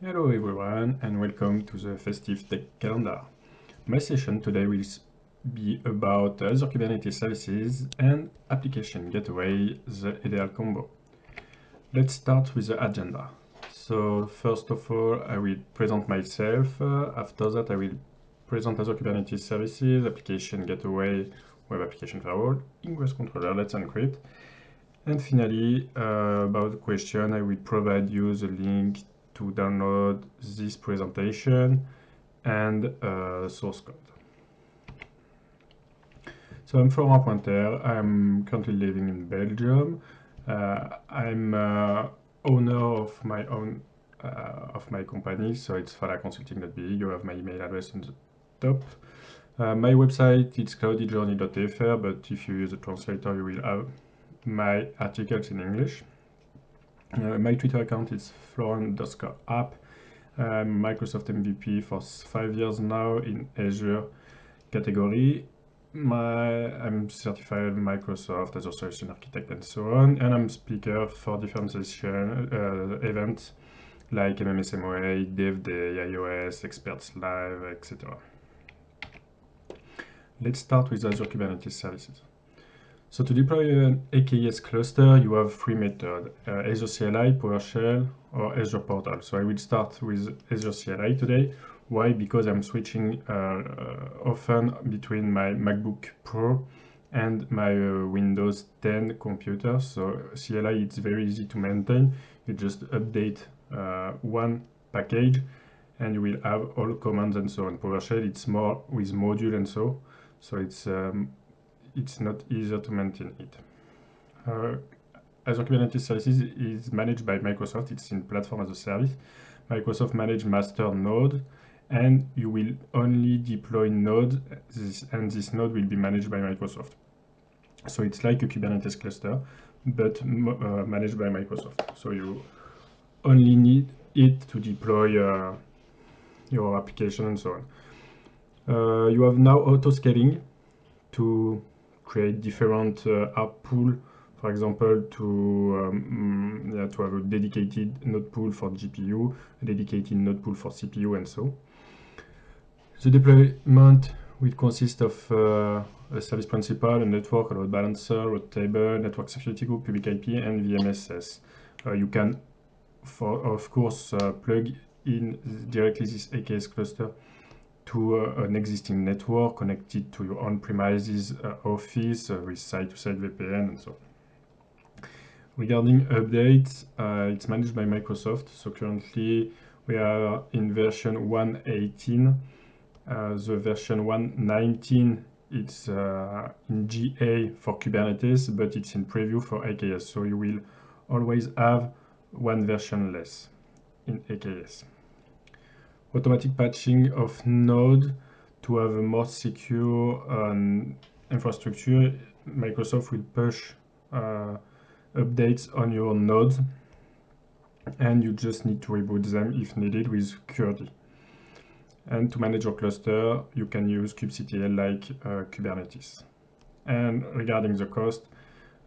Hello everyone and welcome to the festive tech calendar. My session today will be about Azure Kubernetes Services and Application Gateway, the ideal combo. Let's start with the agenda. So first of all, I will present myself. After that, I will present Azure Kubernetes Services, Application Gateway, Web Application Firewall, Ingress Controller, Let's Encrypt. And finally, about the question, I will provide you the link to download this presentation and source code. So I'm Florent Appointaire. I'm currently living in Belgium. I'm owner of my own company, so it's falaconsulting.be. You have my email address on the top. My website is cloudyjourney.fr, but if you use a translator, you will have my articles in English. My Twitter account is Florent_app. I'm Microsoft MVP for 5 years now in Azure category. I'm certified Microsoft Azure Solution Architect and so on, and I'm speaker for different events like MMSMOA, Dev Day, iOS, Experts Live, etc. Let's start with Azure Kubernetes Services. So to deploy an AKS cluster, you have three methods, Azure CLI, PowerShell, or Azure Portal. So I will start with Azure CLI today. Why? Because I'm switching often between my MacBook Pro and my Windows 10 computer. So CLI, it's very easy to maintain. You just update one package and you will have all commands and so on. PowerShell, it's more with module and so it's not easier to maintain it. Azure Kubernetes Services is managed by Microsoft. It's in Platform as a Service. Microsoft manage master node, and you will only deploy node, and this node will be managed by Microsoft. So it's like a Kubernetes cluster, but managed by Microsoft. So you only need it to deploy your application and so on. You have now auto scaling to create different app pool, for example, to have a dedicated node pool for GPU, a dedicated node pool for CPU, and so. The deployment will consist of a service principal, a network, a load balancer, route table, network security group, public IP, and VMSS. You can, of course, plug in directly this AKS cluster to an existing network connected to your on-premises office with site-to-site VPN and so on. Regarding updates, it's managed by Microsoft. So currently we are in version 1.18. The version 1.19, it's in GA for Kubernetes, but it's in preview for AKS. So you will always have one version less in AKS. Automatic patching of node to have a more secure infrastructure. Microsoft will push updates on your nodes, and you just need to reboot them if needed with QRT. And to manage your cluster, you can use kubectl like Kubernetes. And regarding the cost,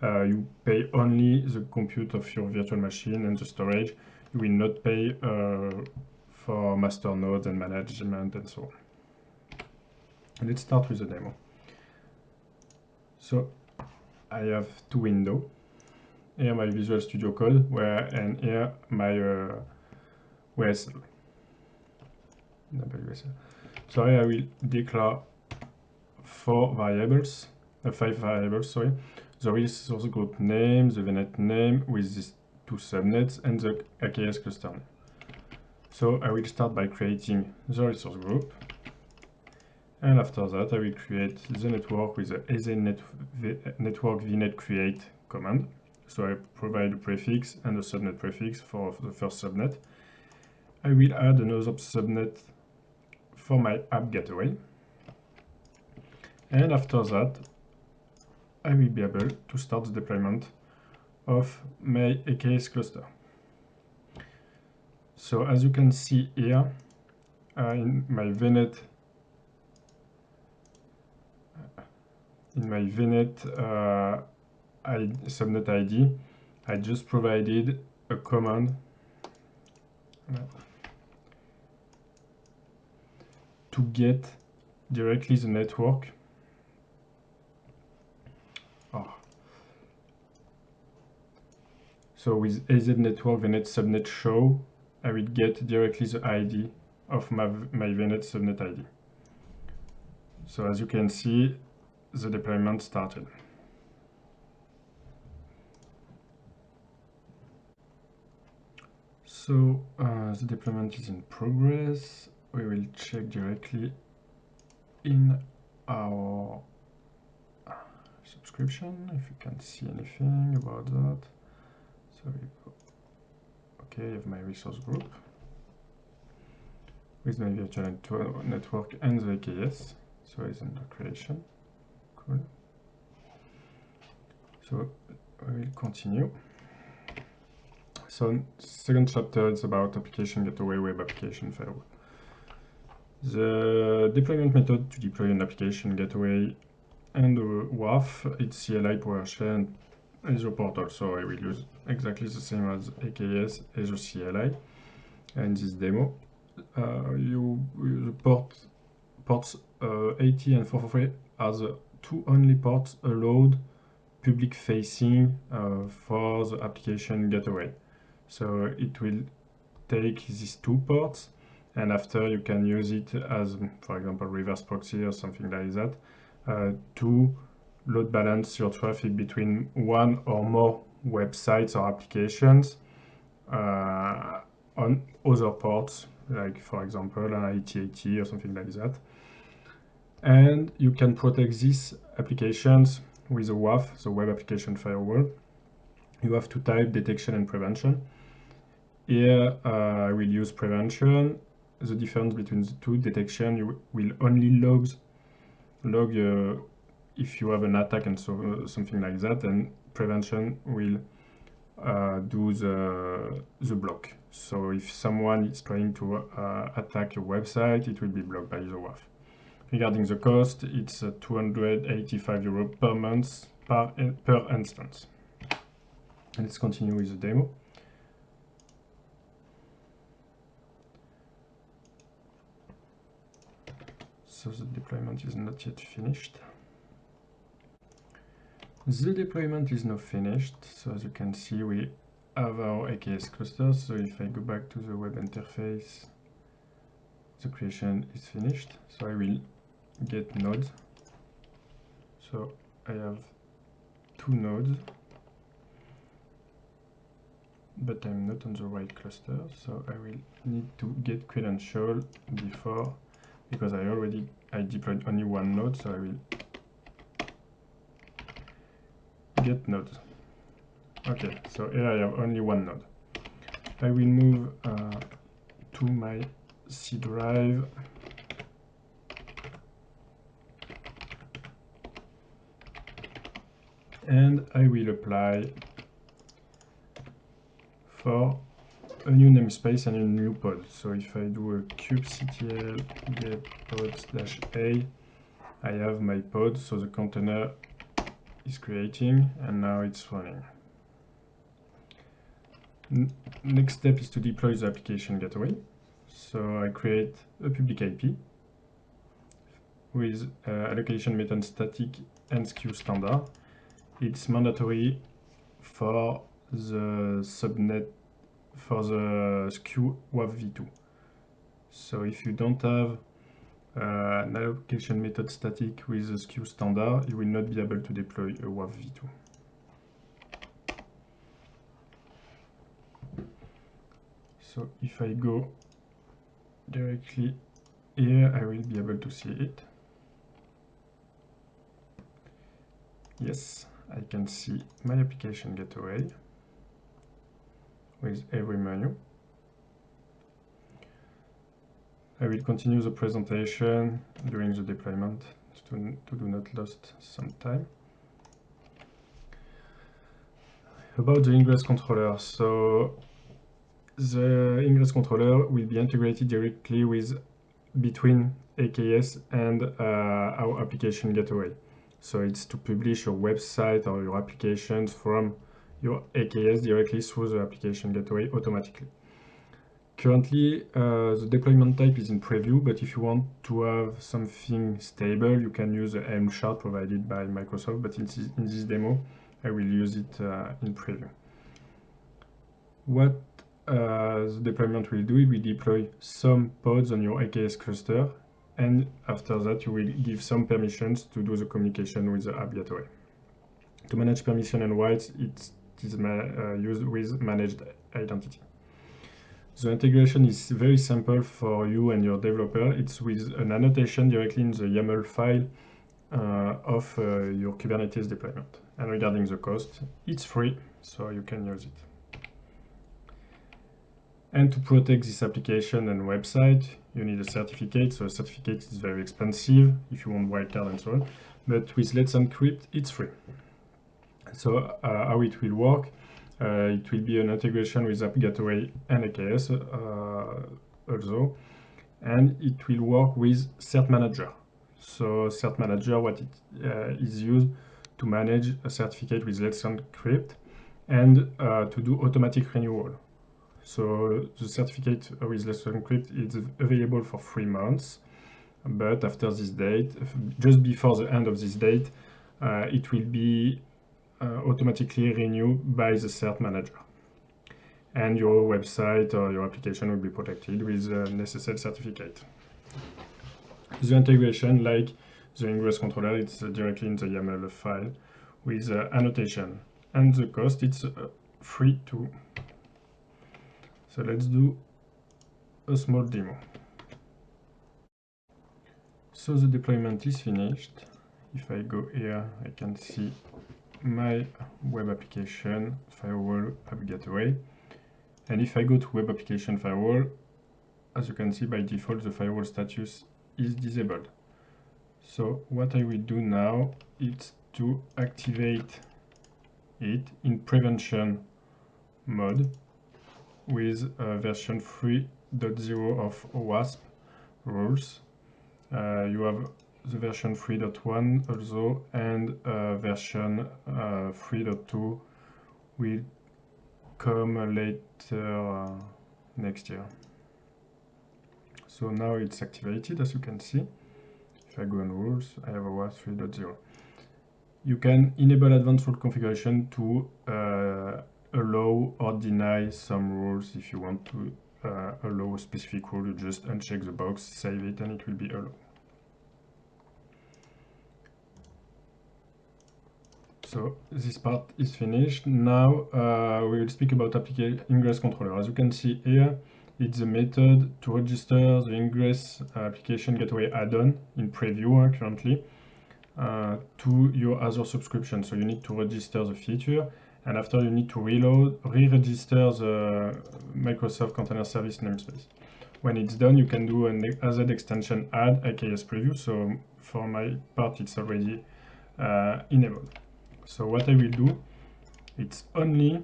you pay only the compute of your virtual machine and the storage. You will not pay for master nodes and management and so on. Let's start with the demo. So I have two windows. Here my Visual Studio Code, and here my WSL. So here I will declare five variables, the resource group name, the VNet name with these two subnets, and the AKS cluster name. So I will start by creating the resource group, and after that I will create the network with the network vnet create command. So I provide a prefix and a subnet prefix for the first subnet. I will add another subnet for my app gateway, and after that I will be able to start the deployment of my AKS cluster. So as you can see here, in my VNet subnet ID, I just provided a command to get directly the network. So with AZ network VNet subnet show, I will get directly the ID of my VNet subnet ID. So as you can see, the deployment started. So the deployment is in progress. We will check directly in our subscription if you can see anything about that. So we go, okay, I have my resource group with my virtual network and the AKS. So it's under creation. Cool. So we will continue. So second chapter is about application gateway, web application firewall. The deployment method to deploy an application gateway and WAF, it's CLI, PowerShell, and Azure portal. So I will use exactly the same as AKS, Azure CLI. And this demo, the ports 80 and 443 are the two only ports allowed public facing for the application gateway. So it will take these two ports, and after you can use it as, for example, reverse proxy or something like that, to load balance your traffic between one or more websites or applications on other ports, like for example, an ITAT or something like that. And you can protect these applications with a WAF, the web application firewall. You have to type detection and prevention. Here I will use prevention. The difference between the two: detection, you will only log if you have an attack and so something like that, and prevention will do the block. So if someone is trying to attack a website, it will be blocked by the WAF. Regarding the cost, it's €285 per month per instance. And let's continue with the demo. So the deployment is not yet finished. The deployment is now finished. So as you can see, we have our AKS clusters. So if I go back to the web interface, the creation is finished. So I will get nodes. So I have 2 nodes, but I'm not on the right cluster. So I will need to get credential before, because I deployed only 1 node, so I will get nodes. Okay, so here I have only 1 node. I will move to my C drive. And I will apply for a new namespace and a new pod. So if I do a kubectl get pod/a, I have my pod, so the container is creating and now it's running. Next step is to deploy the application gateway. So I create a public IP with allocation method static and SKU standard. It's mandatory for the subnet, for the SKU WAF v2. So if you don't have an allocation method static with the SKU standard, you will not be able to deploy a WAF v2. So if I go directly here, I will be able to see it. Yes, I can see my application gateway with every menu. I will continue the presentation during the deployment to do not lose some time. About the Ingress Controller. So the Ingress Controller will be integrated directly between AKS and our application gateway. So it's to publish your website or your applications from your AKS directly through the application gateway automatically. Currently, the deployment type is in preview, but if you want to have something stable, you can use the Helm chart provided by Microsoft, but in this demo, I will use it in preview. What the deployment will do, it will deploy some pods on your AKS cluster, and after that, you will give some permissions to do the communication with the app gateway. To manage permission and rights, it is used with managed identity. The integration is very simple for you and your developer. It's with an annotation directly in the YAML file of your Kubernetes deployment. And regarding the cost, it's free, so you can use it. And to protect this application and website, you need a certificate. So a certificate is very expensive if you want wildcard and so on. But with Let's Encrypt, it's free. So how it will work? It will be an integration with App Gateway and AKS also, and it will work with Cert Manager. So Cert Manager, what it is used to manage a certificate with Let's Encrypt and to do automatic renewal. So the certificate with Let's Encrypt is available for 3 months, but after this date, just before the end of this date, it will be automatically renewed by the Cert Manager. And your website or your application will be protected with a necessary certificate. The integration, like the Ingress Controller, it's directly in the YAML file with annotation. And the cost, it's free too. So let's do a small demo. So the deployment is finished. If I go here, I can see my web application firewall app gateway, and if I go to web application firewall, as you can see, by default the firewall status is disabled. So what I will do now is to activate it in prevention mode with version 3.0 of WASP rules. You have the version 3.1 also, and version 3.2 will come later next year. So now it's activated, as you can see. If I go on rules, I have a WASP 3.0. You can enable advanced rule configuration to allow or deny some rules. If you want to allow a specific rule, you just uncheck the box, save it, and it will be allowed. So this part is finished. Now we will speak about Ingress Controller. As you can see here, it's the method to register the Ingress application gateway add-on in preview currently to your Azure subscription. So you need to register the feature, and after you need to re-register the Microsoft Container Service namespace. When it's done, you can do an AZ extension add AKS preview. So for my part, it's already enabled. So what I will do, it's only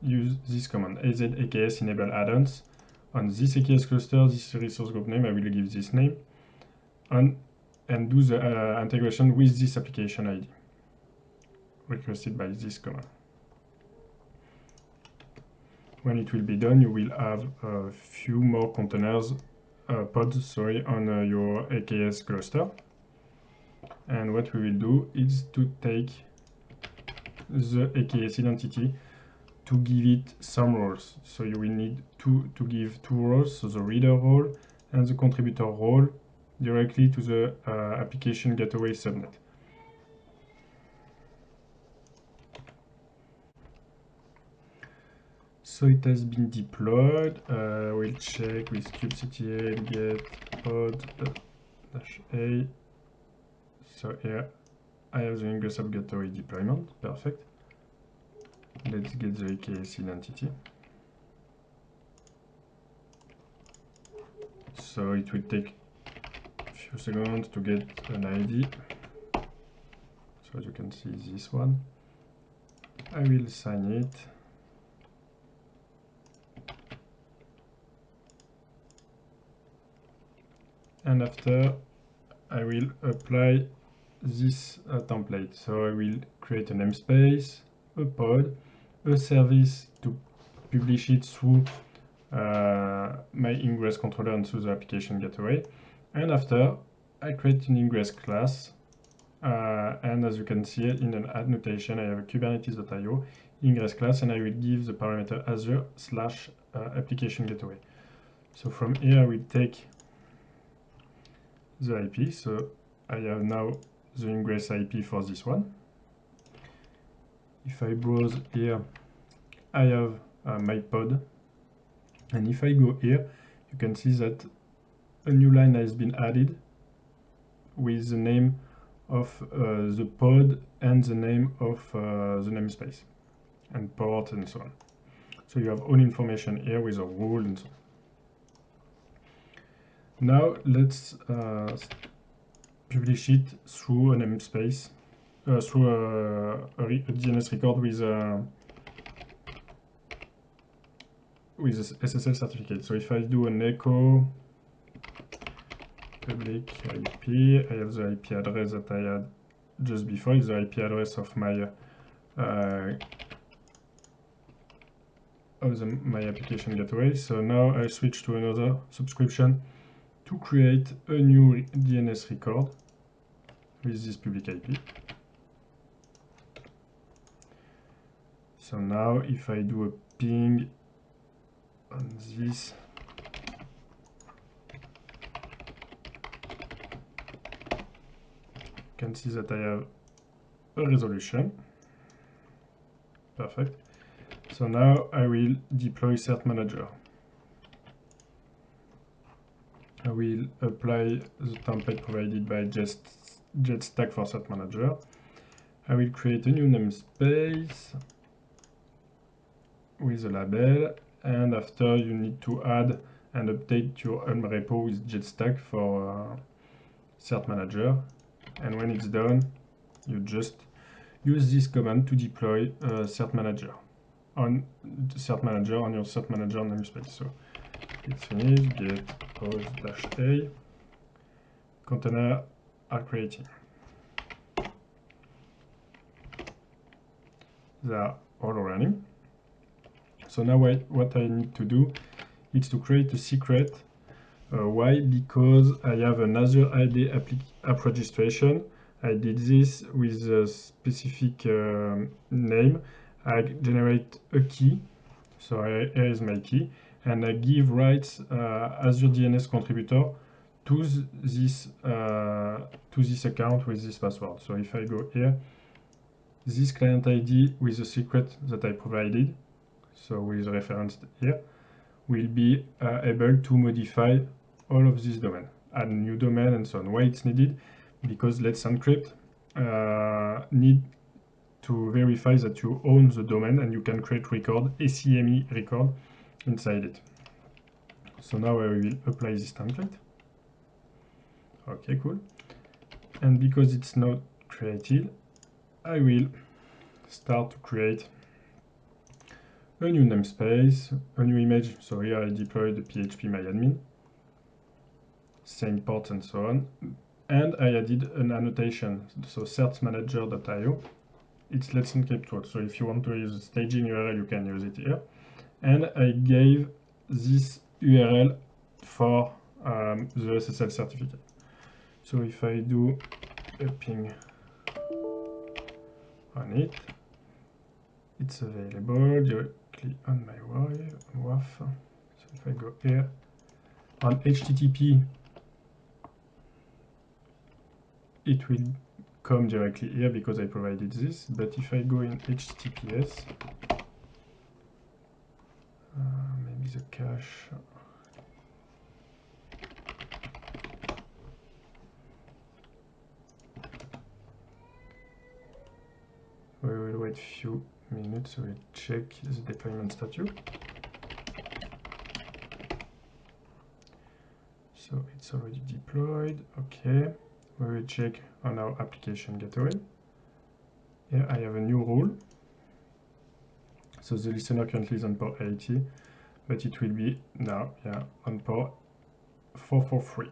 use this command, AZ AKS enable add-ons on this AKS cluster, this resource group name, I will give this name, and do the integration with this application ID requested by this command. When it will be done, you will have a few more containers, pods, on your AKS cluster. And what we will do is to take the AKS identity to give it some roles. So you will need to give 2 roles, so the reader role and the contributor role directly to the application gateway subnet. So it has been deployed. We'll check with kubectl get pod-a. So here I have the Ingress App Gateway deployment. Perfect. Let's get the AKS identity. So it will take a few seconds to get an ID. So as you can see, this one. I will sign it. And after, I will apply this template. So I will create a namespace, a pod, a service to publish it through my Ingress Controller into the application gateway. And after, I create an Ingress class. And as you can see in an annotation, I have a kubernetes.io Ingress class, and I will give the parameter Azure/application gateway. So from here, I will take the IP. So I have now the Ingress IP for this one. If I browse here, I have my pod. And if I go here, you can see that a new line has been added with the name of the pod and the name of the namespace and port and so on. So you have all information here with a rule and so on. Now let's publish it through a namespace, through a DNS record with a SSL certificate. So if I do an echo public IP, I have the IP address that I had just before. It's the IP address of my my application gateway. So now I switch to another subscription to create a new DNS record with this public IP. So now if I do a ping on this, you can see that I have a resolution. Perfect. So now I will deploy Cert Manager. I will apply the template provided by Jetstack for Cert Manager. I will create a new namespace with a label, and after you need to add and update your repo with Jetstack for Cert Manager. And when it's done, you just use this command to deploy Cert Manager on your Cert Manager namespace. So it's finished, get host-a, container are creating. They are all running. So now what I need to do is to create a secret. Why? Because I have an Azure ID app registration. I did this with a specific name. I generate a key. So here is my key, and I give rights Azure DNS contributor to this account with this password. So if I go here, this client ID with the secret that I provided, so with referenced here, will be able to modify all of this domain, add a new domain and so on. Why it's needed? Because Let's Encrypt need to verify that you own the domain and you can create record, ACME record inside it. So now I will apply this template. Okay, cool. And because it's not created, I will start to create a new namespace, a new image. So here I deployed the PHP myadmin, same port and so on. And I added an annotation, so certmanager.io. It's Let's Encrypt work. So if you want to use the staging URL, you can use it here. And I gave this URL for the SSL certificate. So if I do a ping on it, it's available directly on my WAF. So if I go here on HTTP, it will come directly here because I provided this. But if I go in HTTPS, maybe the cache. We will wait a few minutes so we check the deployment status. So it's already deployed. Okay. We will check on our application gateway. Here I have a new rule. So the listener currently is on port 80, but it will be now on port 443.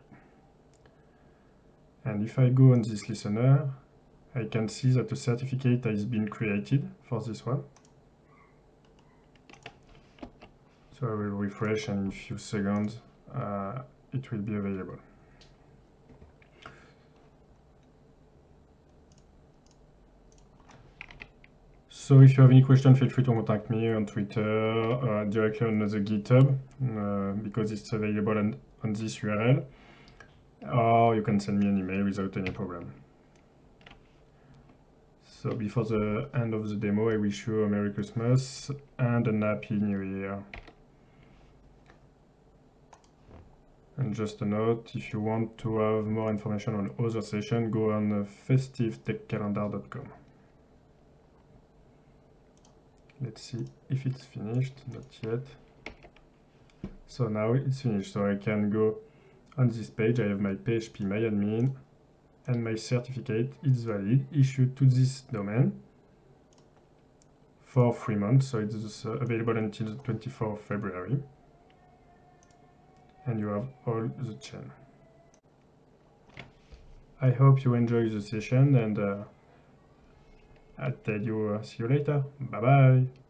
And if I go on this listener, I can see that a certificate has been created for this one. So I will refresh, and in a few seconds it will be available. So if you have any question, feel free to contact me on Twitter, directly on the GitHub, because it's available on this URL, or you can send me an email without any problem. So before the end of the demo, I wish you a Merry Christmas and a Happy New Year. And just a note, if you want to have more information on other sessions, go on festivetechcalendar.com. Let's see if it's finished. Not yet. So now it's finished. So I can go on this page. I have my PHP myadmin, and my certificate is valid, issued to this domain for 3 months. So it's available until the 24th of February. And you have all the chain. I hope you enjoy the session, and I'll tell you, see you later. Bye bye.